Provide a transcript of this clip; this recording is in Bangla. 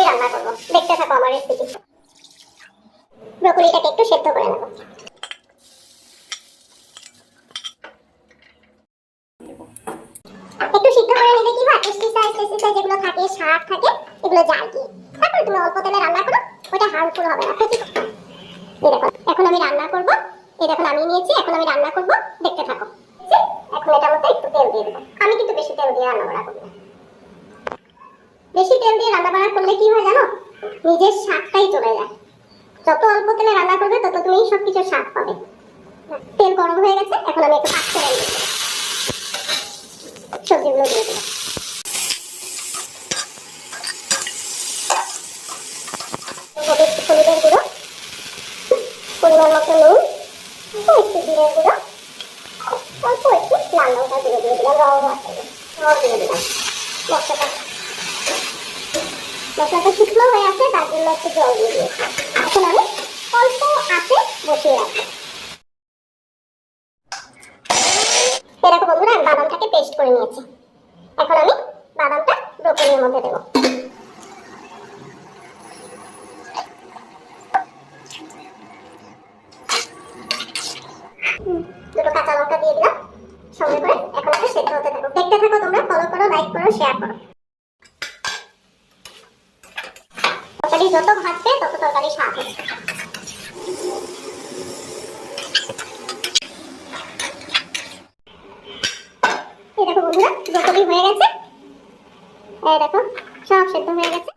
রান্না করব, দেখতে থাকো আমার রেসিপি। ব্রকলিটাকে একটু সেদ্ধ করে নেব। একটু সিদ্ধ করে নিলে কি হয়, পেস্টিসাইড যেগুলো থাকে, সার থাকে, এগুলো যায় কি। তারপর তুমি অল্প তেলে রান্না করো, ওটা হার্মফুল হবে না, ক্ষতি। এই দেখো এখন আমি রান্না করব। এই দেখো আমি নিয়েছি, এখন আমি রান্না করব, দেখতে থাকো। এখন এটার মধ্যে একটু তেল দিয়ে দেব। আমি কিন্তু বেশি তেল দিয়ে রান্না করা করব। বেশি তেল দিয়ে রান্না বান্না করলে কি হয় জানো, নিজের স্বাদটাই চলে যায়। যত অল্প তেলে রান্না করবে তত তুমি সবকিছুর স্বাদ পাবে। তেল গরম হয়ে গেছে, এখন আমি একটু পাঁচফোড়ন দিয়ে দেব। সবজিগুলো দিয়ে দেব। হলুদের গুঁড়ো, পরিমাণ মতো নুন, একটু জিরের গুঁড়ো, অল্প একটু লাল লঙ্কা গুঁড়ো দিয়ে দিলাম, রং দিয়ে দিলাম। মশলাটা শুকনো হয়ে আছে, তার জন্য একটু জল দিয়ে দিয়েছি। এখন আমি অল্প আঁচে বসিয়ে রাখবো। এরকম বন্ধুরা আমি বাদামটাকে পেস্ট করে নিয়েছি। এখন আমি বাদামটা ব্রোকলির মধ্যে দেবো। দুটো কাঁচা লঙ্কা দিয়ে দিলাম সঙ্গে করে। এখন একটা সেদ্ধ হতে থাকো, দেখতে থাকো তোমরা, ফলো করো, লাইক করো, শেয়ার করো। তরকারি যত ভাজবে তত তরকারি স্বাদ হবে। এই দেখো বন্ধুরা ব্রোকলি হয়ে গেছে, এই দেখো সব সেদ্ধ হয়ে গেছে।